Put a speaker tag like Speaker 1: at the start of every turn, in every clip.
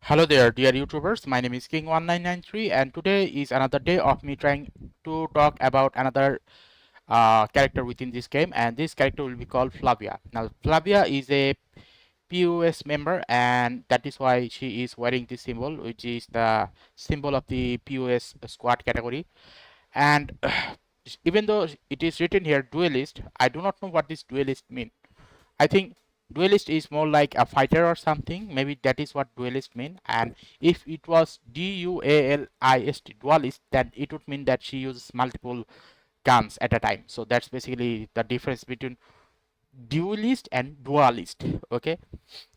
Speaker 1: Hello there, dear YouTubers. My name is King1993, and today is another day of me trying to talk about another character within this game, and this character will be called Flavia. Now, Flavia is a POS member, and that is why she is wearing this symbol, which is the symbol of the POS squad category. And even though it is written here duelist, I do not know what this duelist means. I think duelist is more like a fighter or something. Maybe that is what duelist mean. And if it was dualist dualist, then it would mean that she uses multiple guns at a time. So that's basically the difference between duelist and dualist. Okay.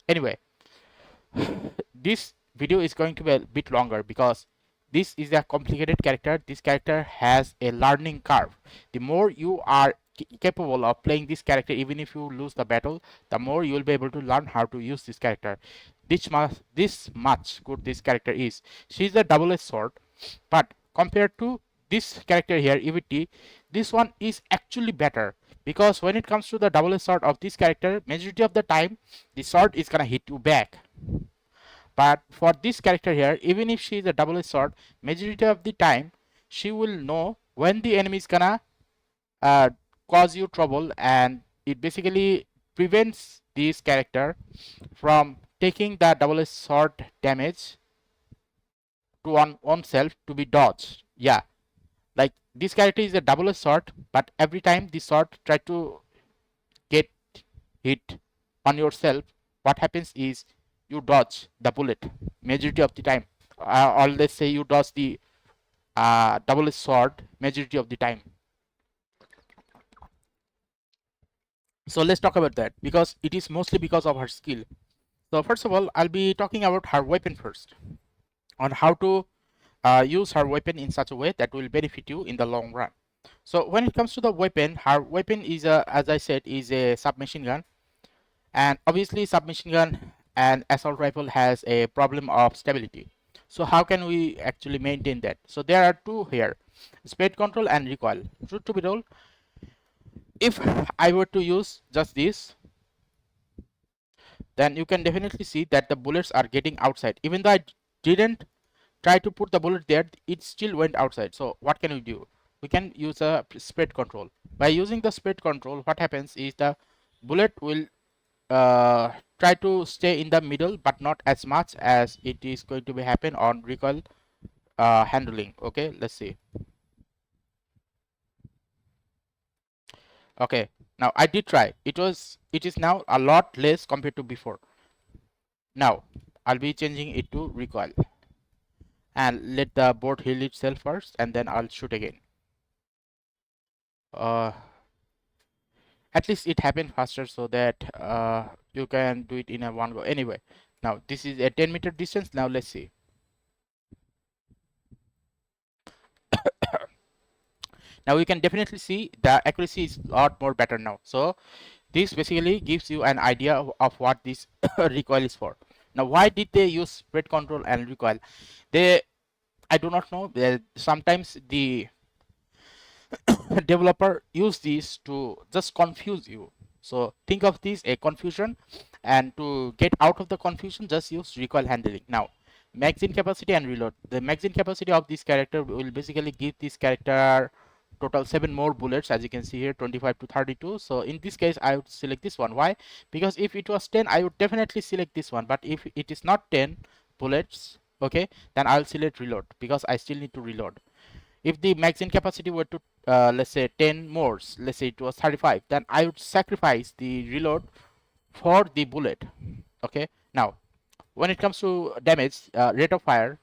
Speaker 1: Anyway, this video is going to be a bit longer because this is a complicated character. This character has a learning curve. The more you are capable of playing this character, even if you lose the battle, the more you will be able to learn how to use this character. This much good this character is. She is a double-edged sword, but compared to this character here, EVT, this one is actually better, because when it comes to the double-edged sword of this character, majority of the time the sword is gonna hit you back. But for this character here, even if she is a double-edged sword, majority of the time she will know when the enemy is gonna uh, cause you trouble, and it basically prevents this character from taking the double-edged sword damage to oneself to be dodged. Yeah, like this character is a double-edged sword, but every time the sword try to get hit on yourself, what happens is you dodge the bullet majority of the time, or let's say you dodge the double sword majority of the time. So let's talk about that, because it is mostly because of her skill. So first of all, I'll be talking about her weapon first, on how to use her weapon in such a way that will benefit you in the long run. So when it comes to the weapon, her weapon is as I said, is a submachine gun. And obviously submachine gun and assault rifle has a problem of stability. So how can we actually maintain that? So there are two here, speed control and recoil. Truth to be told, if I were to use just this, then you can definitely see that the bullets are getting outside. Even though I didn't try to put the bullet there, it still went outside. So what can we do? We can use a speed control. By using the speed control, what happens is the bullet will try to stay in the middle, but not as much as it is going to be happen on recoil handling. Okay, let's see. Okay, now I did try. It is now a lot less compared to before. Now I'll be changing it to recoil and let the board heal itself first, and then I'll shoot again. At least it happened faster, so that you can do it in a one go. Anyway, now this is a 10-meter distance. Now let's see. Now we can definitely see the accuracy is a lot more better now. So this basically gives you an idea of what this recoil is for. Now why did they use spread control and recoil? I do not know. Sometimes the developer use these to just confuse you. So think of this a confusion, and to get out of the confusion, just use recoil handling. Now magazine capacity and reload. The magazine capacity of this character will basically give this character total 7 more bullets, as you can see here, 25 to 32. So in this case I would select this one. Why? Because if it was 10, I would definitely select this one, but if it is not 10 bullets, okay, then I'll select reload, because I still need to reload. If the magazine capacity were to let's say 10 more, let's say it was 35, then I would sacrifice the reload for the bullet. Okay, now when it comes to damage, rate of fire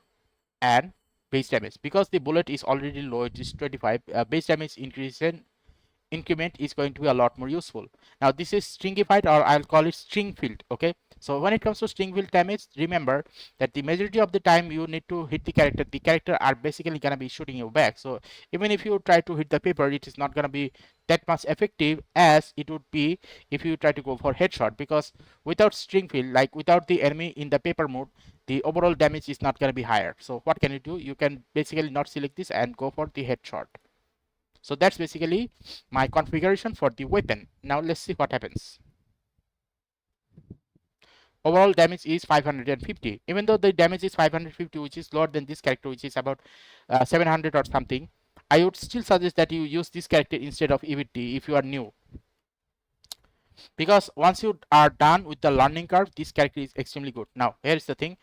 Speaker 1: and base damage, because the bullet is already low, it is 25, base damage increment is going to be a lot more useful. Now this is stringified, or I'll call it string field. Okay, so when it comes to string field damage, remember that the majority of the time you need to hit the character are basically gonna be shooting you back. So even if you try to hit the paper, it is not gonna be that much effective as it would be if you try to go for headshot, because without string field, like without the enemy in the paper mode, the overall damage is not going to be higher. So what can you do? You can basically not select this and go for the headshot. So that's basically my configuration for the weapon. Now let's see what happens. overall damage is 550. Even though the damage is 550, which is lower than this character, which is about 700 or something, I would still suggest that you use this character instead of EVT if you are new, because once you are done with the learning curve, this character is extremely good. Now here's the thing,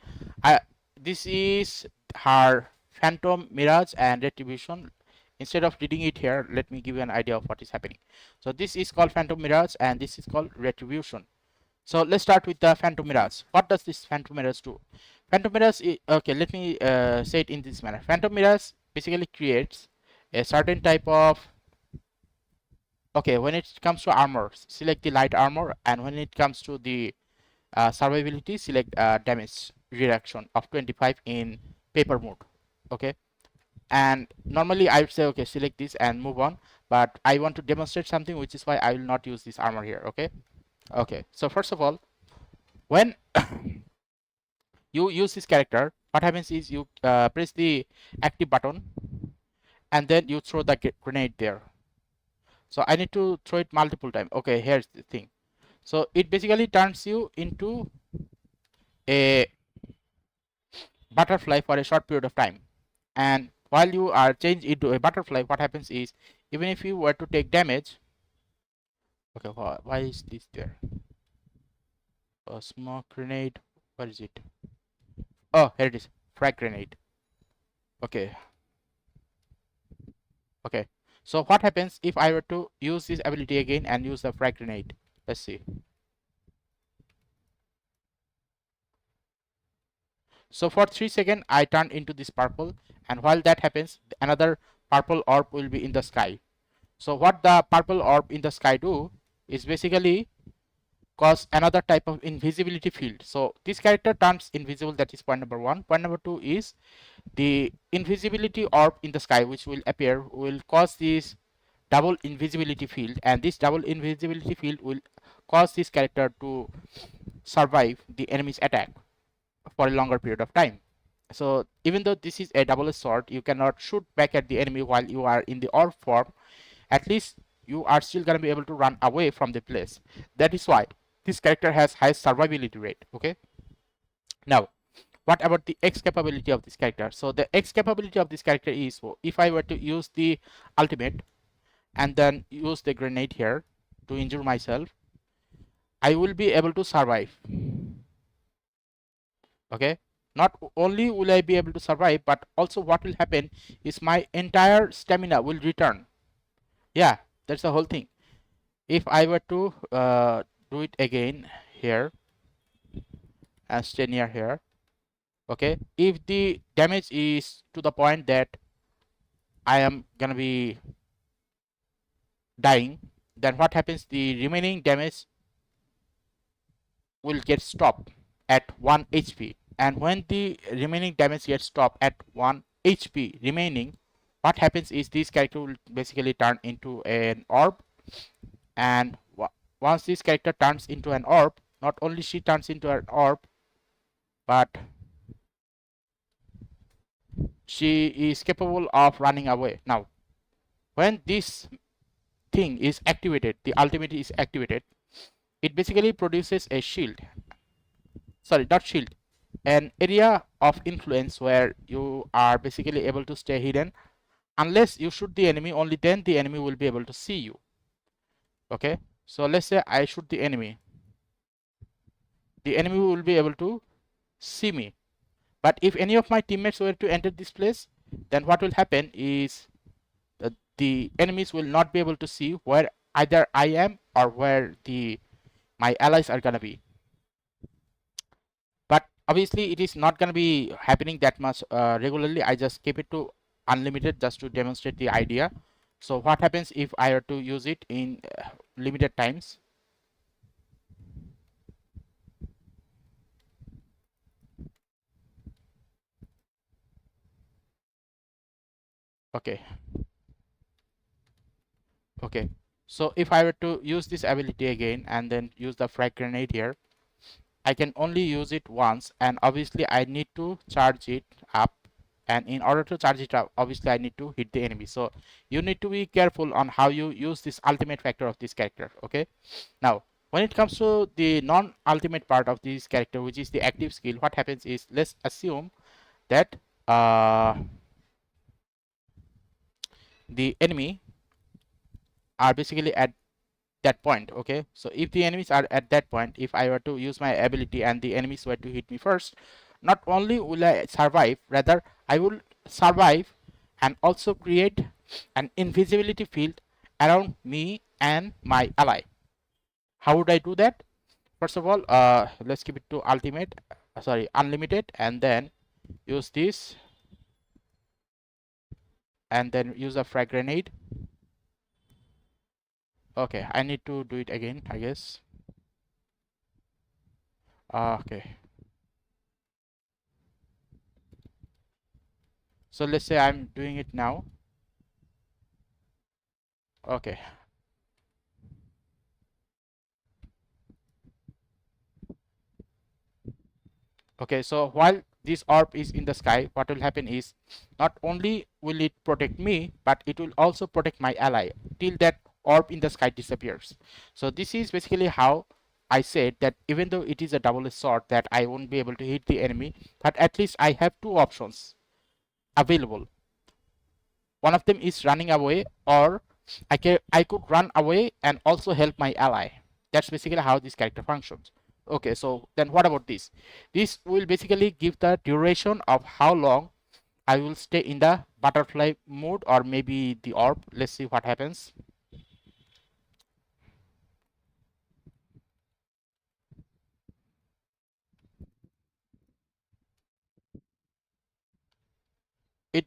Speaker 1: this is her Phantom, Mirage and Retribution. Instead of reading it here, let me give you an idea of what is happening. So this is called Phantom Mirage and this is called Retribution. So let's start with the Phantom Mirage. What does this Phantom Mirage do? Phantom Mirage is, okay, let me say it in this manner. Phantom Mirage basically creates a certain type of, okay, when it comes to armor, select the light armor, and when it comes to the survivability, select damage reduction of 25 in paper mode. Okay, and normally I would say, okay, select this and move on, but I want to demonstrate something, which is why I will not use this armor here. Okay, so first of all, when you use this character, what happens is you press the active button and then you throw the grenade there. So I need to throw it multiple times. Okay, here's the thing. So it basically turns you into a butterfly for a short period of time, and while you are changed into a butterfly, what happens is, even if you were to take damage, okay, why is this there? A smoke grenade, where is it? Oh, here it is, frag grenade. Okay, so what happens if I were to use this ability again and use the frag grenade? Let's see. So for 3 seconds I turn into this purple, and while that happens, another purple orb will be in the sky. So what the purple orb in the sky do is basically cause another type of invisibility field. So this character turns invisible, that is point number 1. Point number 2 is the invisibility orb in the sky which will appear will cause this double invisibility field, and this double invisibility field will cause this character to survive the enemy's attack for a longer period of time. So even though this is a double sword, you cannot shoot back at the enemy while you are in the orb form, at least you are still going to be able to run away from the place. That is why this character has high survivability rate. Okay, now what about the X capability of this character? So the X capability of this character is, if I were to use the ultimate and then use the grenade here to injure myself, I will be able to survive. Okay, not only will I be able to survive, but also what will happen is my entire stamina will return. Yeah, that's the whole thing. If I were to do it again here and stay near here, okay, if the damage is to the point that I am gonna be dying, then what happens, the remaining damage will get stopped at 1 HP, and when the remaining damage gets stopped at 1 HP remaining, what happens is this character will basically turn into an orb, and once this character turns into an orb, not only she turns into an orb, but she is capable of running away. Now when this thing is activated, the ultimate is activated, it basically produces a shield, sorry, not shield, an area of influence where you are basically able to stay hidden. Unless you shoot the enemy, only then the enemy will be able to see you. Okay, so let's say I shoot the enemy will be able to see me, but if any of my teammates were to enter this place, then what will happen is the enemies will not be able to see where either I am or where my allies are gonna be. But obviously it is not gonna be happening that much regularly. I just keep it to unlimited just to demonstrate the idea. So what happens if I were to use it in limited times? Okay, so if I were to use this ability again and then use the frag grenade here, I can only use it once, and obviously I need to charge it up, and in order to charge it up, obviously I need to hit the enemy. So you need to be careful on how you use this ultimate factor of this character. Okay, now When it comes to the non-ultimate part of this character, which is the active skill, what happens is, let's assume that the enemy are basically at that point. Okay, so if the enemies are at that point, if I were to use my ability and the enemies were to hit me first, not only will I survive, rather I will survive and also create an invisibility field around me and my ally. How would I do that? First of all, let's keep it to ultimate, sorry, unlimited, and then use this, and then use a frag grenade. Okay, I need to do it again, I guess. Okay, so let's say I'm doing it now. Okay, okay, so while this orb is in the sky, what will happen is, not only will it protect me, but it will also protect my ally till that orb in the sky disappears. So this is basically how I said that even though it is a double-edged sword, that I won't be able to hit the enemy, but at least I have two options available. One of them is running away, or I could run away and also help my ally. That's basically how this character functions. Okay, so then what about this? This will basically give the duration of how long I will stay in the butterfly mode, or maybe the orb. Let's see what happens. It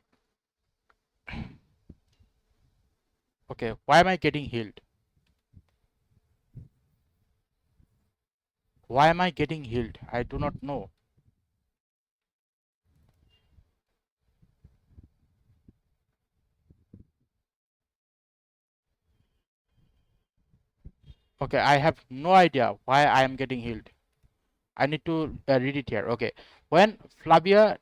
Speaker 1: Okay, why am I getting healed? Why am I getting healed? I do not know. Okay, I have no idea why I am getting healed. I need to read it here. Okay, when Flavia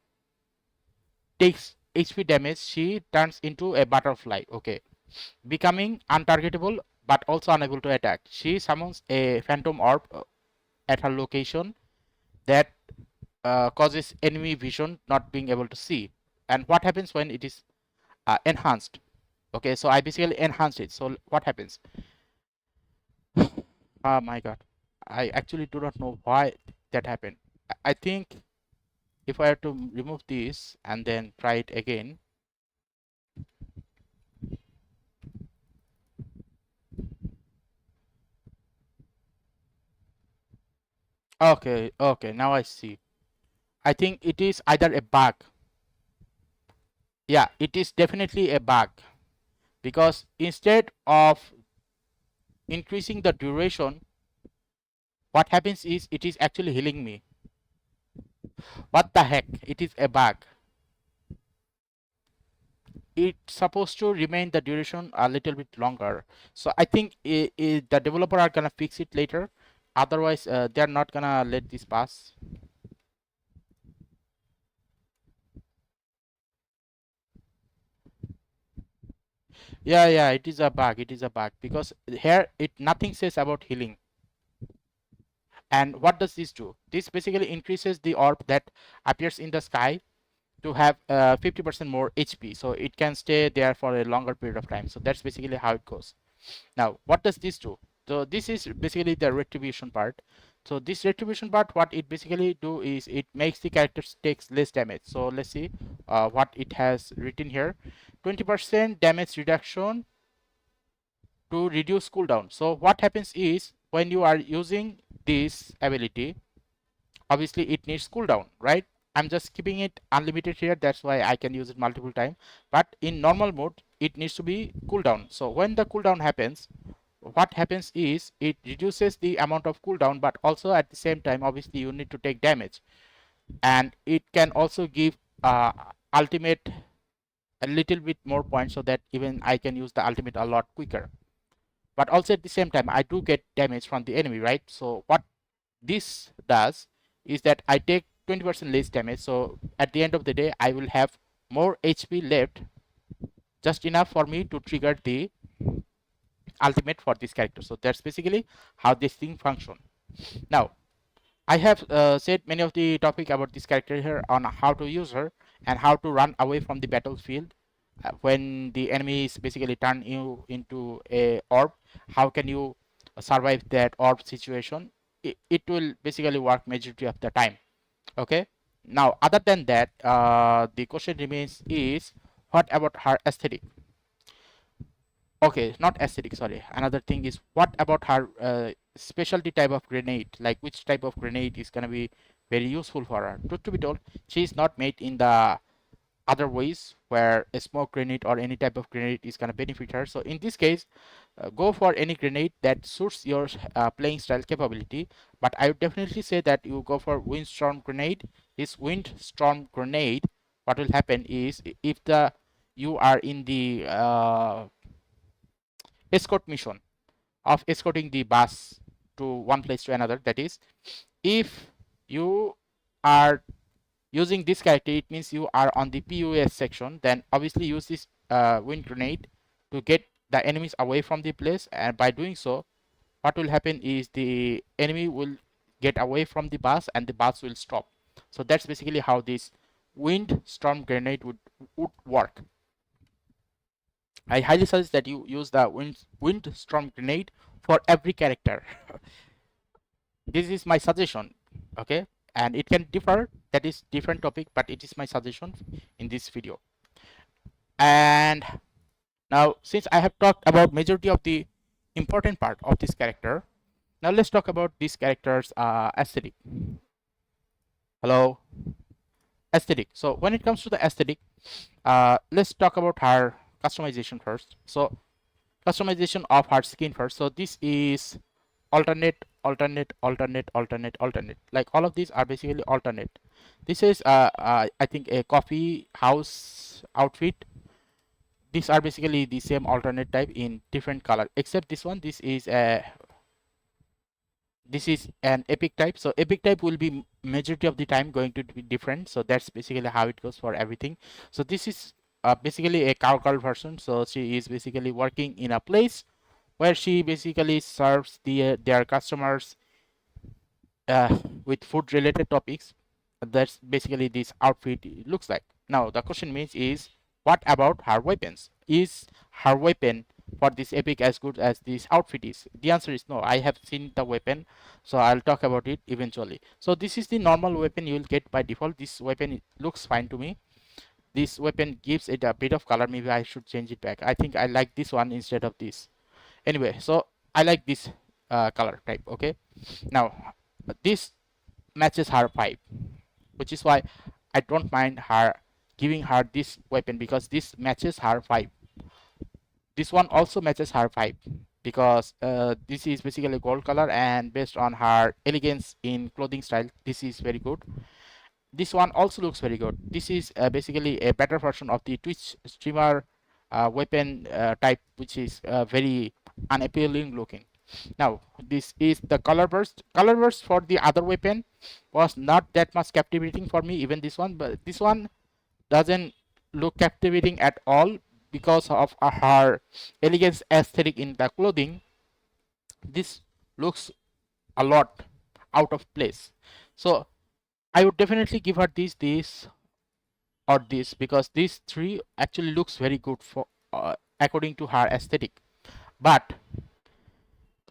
Speaker 1: takes HP damage, she turns into a butterfly. Okay, becoming untargetable but also unable to attack. She summons a phantom orb at her location that causes enemy vision not being able to see. And what happens when it is enhanced? Okay, so I basically enhanced it. So what happens? Oh my god, I actually do not know why that happened. I think if I have to remove this and then try it again. Okay, okay, now I see. I think it is either a bug. Yeah, it is definitely a bug, because instead of increasing the duration, what happens is it is actually healing me. What the heck? It is a bug. It's supposed to remain the duration a little bit longer. So I think the developer are gonna fix it later. Otherwise, they're not gonna let this pass. Yeah, yeah, it is a bug. It is a bug, because here it nothing says about healing. And what does this do? This basically increases the orb that appears in the sky to have 50% more HP, so it can stay there for a longer period of time. So that's basically how it goes. Now, what does this do? So this is basically the retribution part. So this retribution part, what it basically do is it makes the characters takes less damage. So let's see what it has written here. 20% damage reduction to reduce cooldown. So what happens is, when you are using this ability, obviously it needs cooldown, right? I'm just keeping it unlimited here, that's why I can use it multiple times. But in normal mode, it needs to be cooldown. So when the cooldown happens, what happens is it reduces the amount of cooldown, but also at the same time, obviously you need to take damage, and it can also give ultimate a little bit more points, so that even I can use the ultimate a lot quicker. But also at the same time, I do get damage from the enemy, right? So what this does is that I take 20% less damage, so at the end of the day I will have more HP left, just enough for me to trigger the ultimate for this character. So that's basically how this thing function. Now I have said many of the topic about this character here on how to use her and how to run away from the battlefield when the enemy is basically turn you into a orb. How can you survive that orb situation? It will basically work majority of the time. Okay. Now other than that, the question remains is what about her aesthetic? Okay, not aesthetic, sorry. Another thing is what about her specialty type of grenade? Like which type of grenade is gonna be very useful for her? Truth to be told, she is not made in the other ways where a smoke grenade or any type of grenade is gonna benefit her. So in this case, go for any grenade that suits your playing style capability. But I would definitely say that you go for windstorm grenade. This windstorm grenade, what will happen is if the you are in the escort mission of escorting the bus to one place to another, that is, if you are using this character, it means you are on the POS section, then obviously use this wind grenade to get the enemies away from the place, and by doing so what will happen is the enemy will get away from the bus and the bus will stop. So that's basically how this wind storm grenade would work. I highly suggest that you use the wind storm grenade for every character. This is my suggestion, okay, and it can differ, that is different topic, but it is my suggestion in this video. And now since I have talked about majority of the important part of this character, now let's talk about this character's aesthetic. Hello. Aesthetic. So when it comes to the aesthetic, let's talk about her customization first. So customization of her skin first. So this is alternate, alternate, alternate, alternate, alternate. Like all of these are basically alternate. This is I think a coffee house outfit. These are basically the same alternate type in different color, except this one. This is an epic type. So epic type will be majority of the time going to be different. So that's basically how it goes for everything. So this is basically a cowgirl version. So she is basically working in a place where she basically serves their customers with food related topics. That's basically this outfit looks like. Now the question means is what about her weapons? Is her weapon for this epic as good as this outfit is? The answer is no. I have seen the weapon, so I'll talk about it eventually. So this is the normal weapon you will get by default. This weapon looks fine to me. This weapon gives it a bit of color. Maybe I should change it back. I think I like this one instead of this. Anyway, so I like this color type. Okay, now this matches her 5, which is why I don't mind her giving her this weapon, because this matches her 5. This one also matches her 5 because this is basically gold color, and based on her elegance in clothing style, this is very good. This one also looks very good. This is basically a better version of the Twitch streamer weapon type, which is very unappealing looking. Now this is the color burst. Color burst for the other weapon was not that much captivating for me, even this one, but this one doesn't look captivating at all because of her elegance aesthetic in the clothing. This looks a lot out of place. So I would definitely give her this or this, because these three actually looks very good for according to her aesthetic. But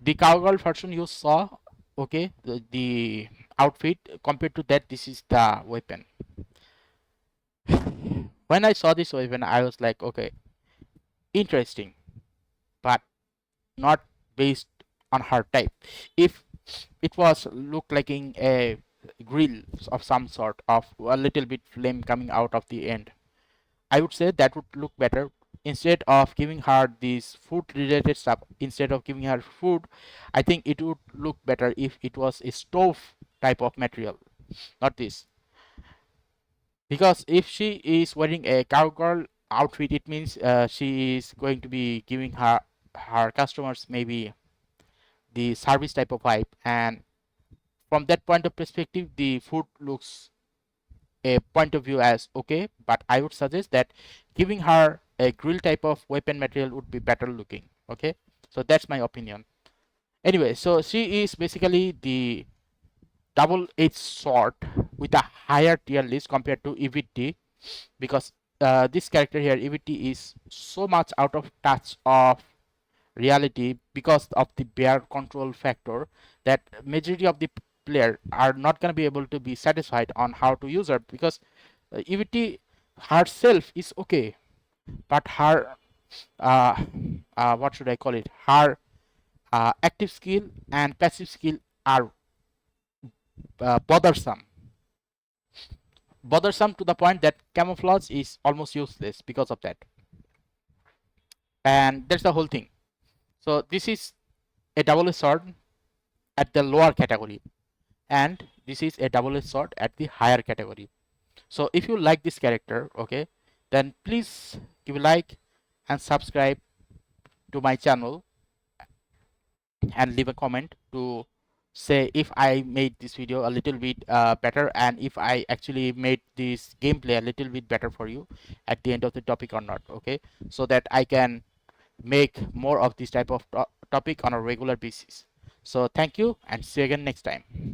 Speaker 1: the cowgirl version you saw, okay, the outfit, compared to that, this is the weapon. When I saw this weapon, I was like, okay, interesting, but not based on her type. If it was look like in a grill of some sort, of a little bit flame coming out of the end, I would say that would look better. Instead of giving her this food related stuff, instead of giving her food, I think it would look better if it was a stove type of material, not this. Because if she is wearing a cowgirl outfit, it means she is going to be giving her customers maybe the service type of vibe, and from that point of perspective, the food looks a point of view as okay. But I would suggest that giving her a grill type of weapon material would be better looking. Okay, So that's my opinion. Anyway, so she is basically the double-edged sword with a higher tier list compared to EVT, because this character here, EVT, is so much out of touch of reality because of the bear control factor, that majority of the player are not going to be able to be satisfied on how to use her, because EVT herself is okay, but her what should I call it, her active skill and passive skill are bothersome to the point that camouflage is almost useless because of that. And that's the whole thing. So this is a double-edged sword at the lower category, and this is a double-edged sword at the higher category. So if you like this character, okay, then please give a like and subscribe to my channel and leave a comment to say if I made this video a little bit better, and if I actually made this gameplay a little bit better for you at the end of the topic or not, okay, so that I can make more of this type of topic on a regular basis. So thank you, and see you again next time.